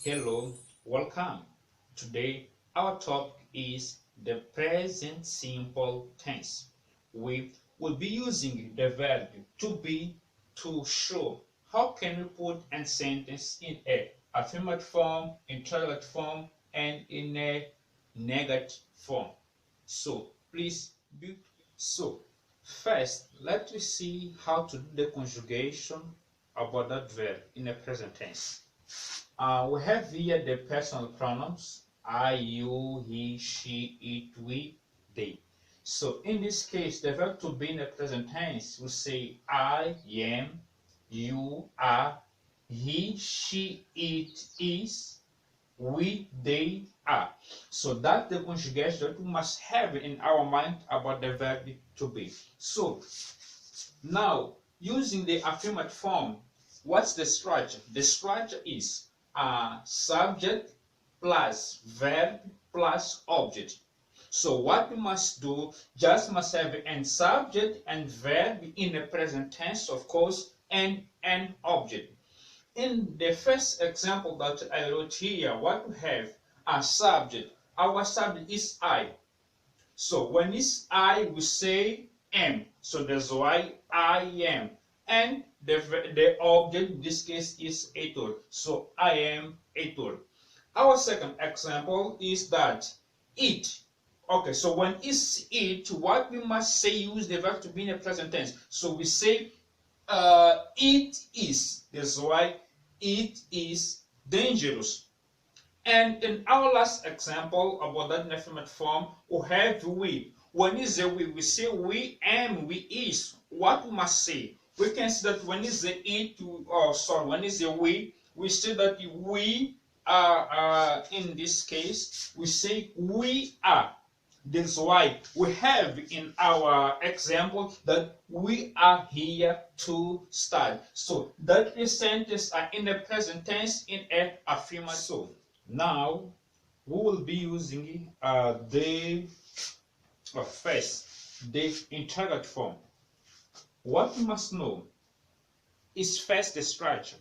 Hello, welcome. Today our topic is the present simple tense. We will be using the verb to be to show how can we put a sentence in a affirmative form, interrogative form, and in a negative form. So please be so. First, let us see how to do the conjugation about that verb in a present tense. We have here the personal pronouns I, you, he, she, it, we, they. So in this case, the verb to be in the present tense will say I am, you are, he, she, it is, we, they are. So that's the conjugation that we must have in our mind about the verb to be. So now, using the affirmative form, what's the structure? The structure is subject plus verb plus object. So what we must do, just must have an subject and verb in the present tense, of course, and an object. In the first example that I wrote here, what we have a subject. Our subject is I. So when it's I, we say am. So that's why I am. And the object in this case is a tool. So I am a tool. Our second example is that it. Okay, so when it's it, what we must say, use the verb to be in the present tense. So we say it is. That's why it is dangerous. And in our last example about that affirmative form, we have we. When is the we say we am, we is. What we must say? We can say that when is the it, when is the we say that we are, in this case, we say we are. That's why we have in our example that we are here to start. So that the sentence are in the present tense in an affirmative. So now we will be using first the interrogative form. What we must know is first the structure.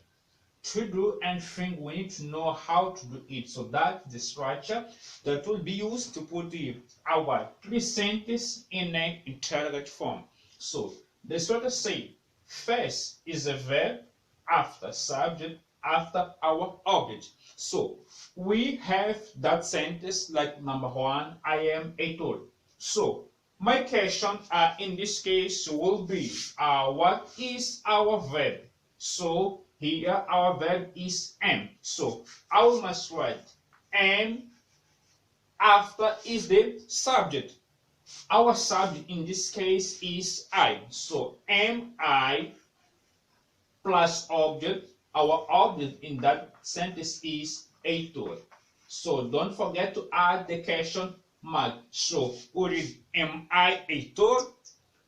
To do anything, we need to know how to do it. So that's the structure that will be used to put our three sentences in an interrogative form. So the structure say first is a verb, after subject, after our object. So we have that sentence like number one, I am a tool. So my question in this case will be what is our verb? So here our verb is am. So I must write am after is the subject. Our subject in this case is I. So am I plus object. Our object in that sentence is a tool. So don't forget to add the question mark. So we read am I a tool?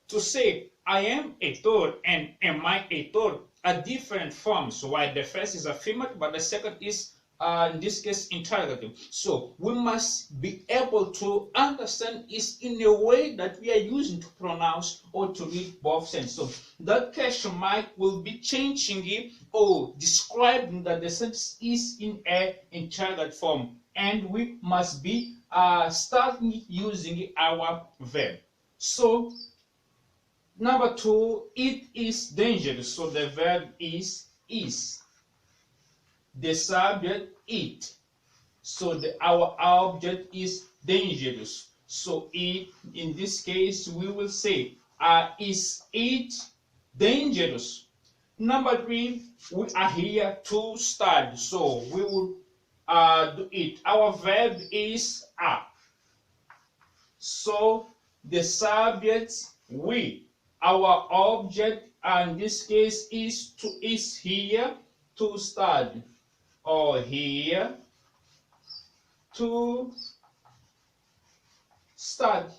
To say I am a tool and am I a tool are different forms. So while the first is affirmative, but the second is in this case interrogative. So we must be able to understand it in a way that we are using to pronounce or to read both sentences. So that question mark will be changing it or describing that the sentence is in an interrogative form, and we must be starting using our verb. So number two, it is dangerous. So the verb is. The subject, it. So our object is dangerous. So it, in this case, we will say, is it dangerous? Number three, we are here to study. So we will do it. Our verb is are. So the subject, we. Our object, in this case, is here to study, or here to study.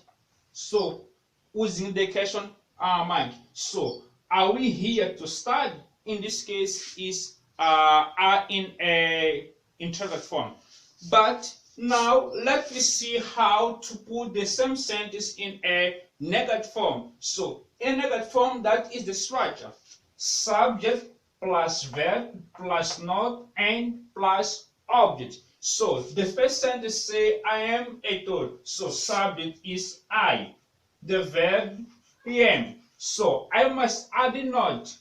So using the question mark. So are we here to study? In this case, is are in a interrogative form. But now let me see how to put the same sentence in a negative form. So in negative form, that is the structure: subject plus verb plus not and plus object. So the first sentence say I am a toad. So subject is I. The verb am. So I must add a not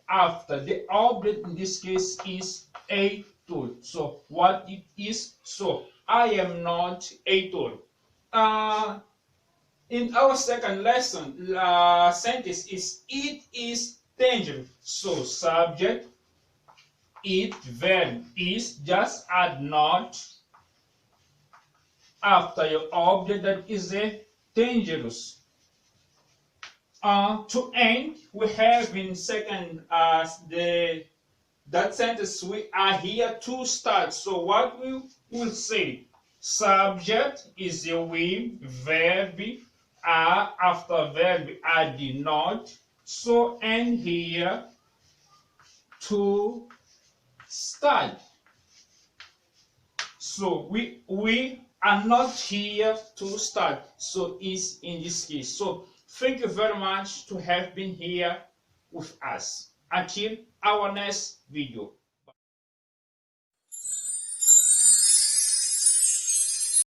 after. The object in this case is a toad. So what it is? So I am not a toad. In our second lesson, sentence is it is dangerous. So subject, it, verb is, just add not after your object that is a dangerous. To end, we have in second that sentence we are here to start. So what we will say, subject is a we, verb are, after verb are the not. So end here to start. So we are not here to start. So is in this case. So thank you very much to have been here with us. Until our next video.